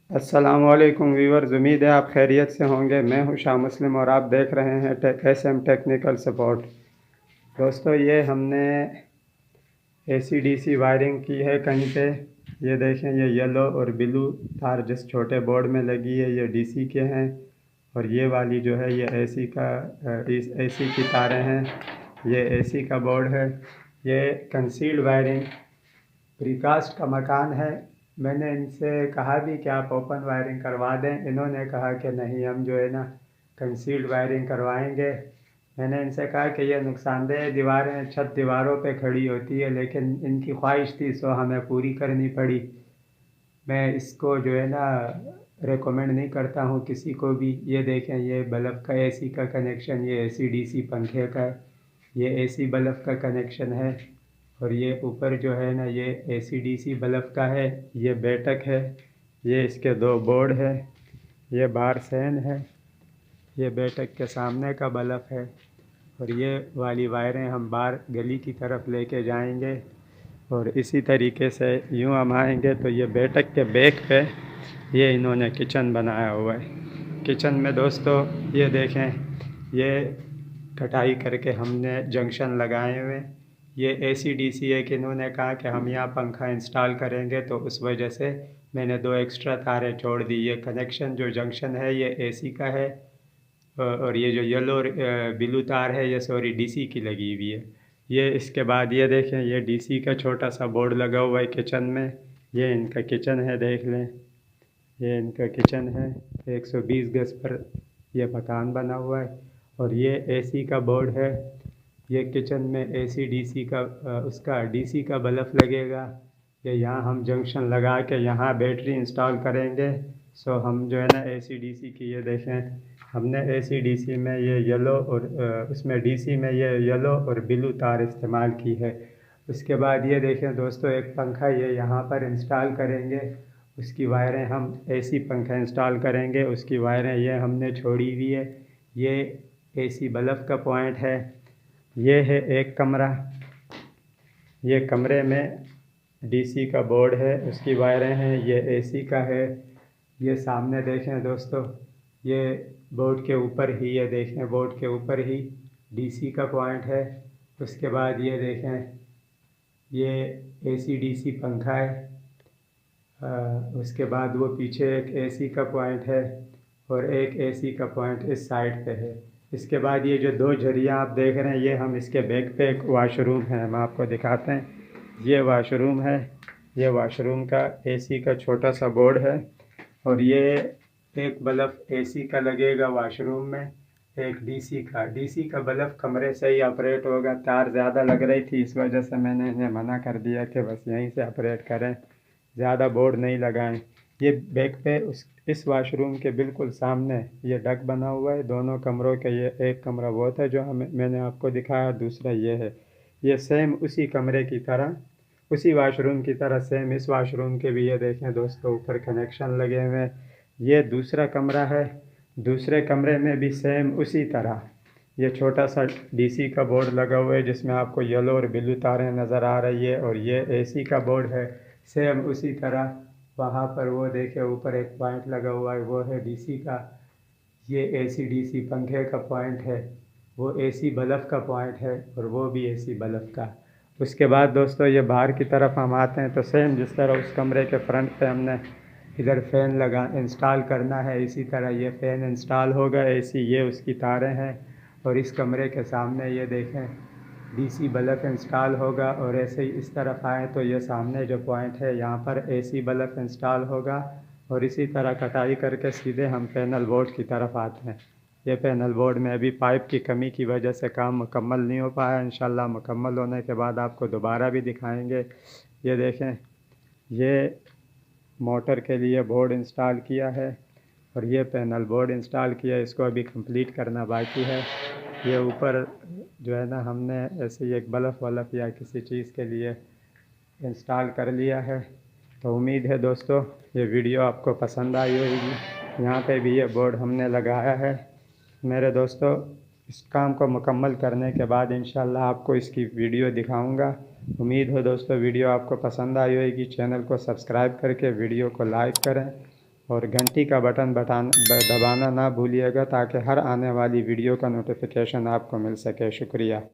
अस्सलामुअलैकुम व्यूअर्स, उम्मीद है आप खैरियत से होंगे। मैं हूं शाह मुस्लिम और आप देख रहे हैं एसएम टेक्निकल सपोर्ट। दोस्तों, ये हमने एसी-डीसी वायरिंग की है कहीं पे। ये देखें, ये येलो और ब्लू तार जिस छोटे बोर्ड में लगी है ये डीसी के हैं, और ये वाली जो है ये एसी का इस एसी की तारें हैं। ये एसी का बोर्ड है। ये कंसील्ड वायरिंग प्रीकास्ट का मकान है। मैंने इनसे कहा भी कि आप ओपन वायरिंग करवा दें, इन्होंने कहा कि नहीं, हम जो है ना कंसील्ड वायरिंग करवाएंगे। मैंने इनसे कहा कि ये नुकसानदेह दीवारें छत दीवारों पे खड़ी होती है, लेकिन इनकी ख्वाहिश थी सो हमें पूरी करनी पड़ी। मैं इसको जो है ना रेकमेंड नहीं करता हूँ किसी को भी। ये देखें, ये बल्ब का एसी का कनेक्शन, ये एसी डीसी पंखे का है। ये एसी बल्ब का कनेक्शन है, और ये ऊपर जो है ना ये एसी डीसी बल्ब का है। ये बैठक है, ये इसके दो बोर्ड है, ये बाहर फैन है, ये बैठक के सामने का बल्ब है। और ये वाली वायरें हम बाहर गली की तरफ लेके जाएंगे, और इसी तरीके से यूँ हम आएंगे तो ये बैठक के बैक पे ये इन्होंने किचन बनाया हुआ है। किचन में दोस्तों ये देखें, ये कटाई करके हमने जंक्शन लगाए हुए। ये एसी डीसी है कि इन्होंने कहा कि हम यहाँ पंखा इंस्टॉल करेंगे, तो उस वजह से मैंने दो एक्स्ट्रा तारें छोड़ दी। ये कनेक्शन जो जंक्शन है ये एसी का है, और ये जो येलो और ब्लू तार है ये सॉरी डीसी की लगी हुई है। ये इसके बाद ये देखें, ये डीसी का छोटा सा बोर्ड लगा हुआ है किचन में। ये इनका किचन है, देख लें, ये इनका किचन है। 120 गज पर ये मकान बना हुआ है, और ये एसी का बोर्ड है। ये किचन में एसी डीसी का उसका डीसी का बल्ब लगेगा। ये यहाँ हम जंक्शन लगा के यहाँ बैटरी इंस्टॉल करेंगे। सो हम जो है ना एसी डीसी की ये देखें, हमने एसी डीसी में ये येलो और उसमें डीसी में ये येलो और ब्लू तार इस्तेमाल की है। उसके बाद ये देखें दोस्तों, एक पंखा ये यहाँ पर इंस्टॉल करेंगे। उसकी वायरें हम एसी पंखा इंस्टॉल करेंगे, उसकी वायरें ये हमने छोड़ी हुई है। ये एसी बल्ब का पॉइंट है। ये है एक कमरा, ये कमरे में डीसी का बोर्ड है, उसकी वायरें हैं। ये एसी का है। ये सामने देखें दोस्तों, ये बोर्ड के ऊपर ही, ये देखें बोर्ड के ऊपर ही डीसी का पॉइंट है। उसके बाद ये देखें, ये एसी डीसी पंखा है। उसके बाद वो पीछे एक एसी का पॉइंट है, और एक एसी का पॉइंट इस साइड पे है। इसके बाद ये जो दो झरियाँ आप देख रहे हैं, ये हम इसके बैक पे एक वाशरूम है, हम आपको दिखाते हैं। ये वाशरूम है। ये वाशरूम का एसी का छोटा सा बोर्ड है, और ये एक बल्ब एसी का लगेगा वाशरूम में, एक डीसी का बल्ब कमरे से ही ऑपरेट होगा। तार ज़्यादा लग रही थी, इस वजह से मैंने इन्हें मना कर दिया कि बस यहीं से ऑपरेट करें, ज़्यादा बोर्ड नहीं लगाएं। ये बैक पे उस इस वाशरूम के बिल्कुल सामने ये डक बना हुआ है। दोनों कमरों के, ये एक कमरा वो था जो मैंने आपको दिखाया, दूसरा ये है। ये सेम उसी कमरे की तरह, उसी वाशरूम की तरह सेम इस वाशरूम के भी ये देखें दोस्तों ऊपर कनेक्शन लगे हुए हैं। ये दूसरा कमरा है। दूसरे कमरे में भी सेम उसी तरह ये छोटा सा डीसी का बोर्ड लगा हुआ है, जिसमें आपको येलो और ब्लू तारें नज़र आ रही है, और ये एसी का बोर्ड है सेम उसी तरह। वहाँ पर वो देखे ऊपर एक पॉइंट लगा हुआ है, वो है डीसी का। ये एसी डीसी पंखे का पॉइंट है, वो एसी बल्ब का पॉइंट है, और वो भी एसी बल्ब का। उसके बाद दोस्तों ये बाहर की तरफ हम आते हैं तो सेम जिस तरह उस कमरे के फ्रंट पे हमने इधर फ़ैन लगा इंस्टॉल करना है, इसी तरह ये फ़ैन इंस्टॉल होगा। एसी ये उसकी तारें हैं, और इस कमरे के सामने ये देखें डीसी बल्ब इंस्टॉल होगा। और ऐसे ही इस तरफ आए तो ये सामने जो पॉइंट है यहाँ पर एसी बल्ब इंस्टॉल होगा, और इसी तरह कटाई करके सीधे हम पैनल बोर्ड की तरफ आते हैं। ये पैनल बोर्ड में अभी पाइप की कमी की वजह से काम मुकम्मल नहीं हो पाया। इंशाल्लाह मुकम्मल होने के बाद आपको दोबारा भी दिखाएंगे। ये देखें, ये मोटर के लिए बोर्ड इंस्टॉल किया है, और ये पैनल बोर्ड इंस्टॉल किया है, इसको अभी कंप्लीट करना बाकी है। ये ऊपर जो है ना हमने ऐसे ही एक बल्ब वल्ब या किसी चीज़ के लिए इंस्टॉल कर लिया है। तो उम्मीद है दोस्तों ये वीडियो आपको पसंद आई होगी। यहाँ पे भी ये बोर्ड हमने लगाया है। मेरे दोस्तों, इस काम को मुकम्मल करने के बाद इंशाल्लाह आपको इसकी वीडियो दिखाऊंगा। उम्मीद है दोस्तों वीडियो आपको पसंद आई होगी। चैनल को सब्सक्राइब करके वीडियो को लाइक करें, और घंटी का बटन दबाना ना भूलिएगा ताकि हर आने वाली वीडियो का नोटिफिकेशन आपको मिल सके। शुक्रिया।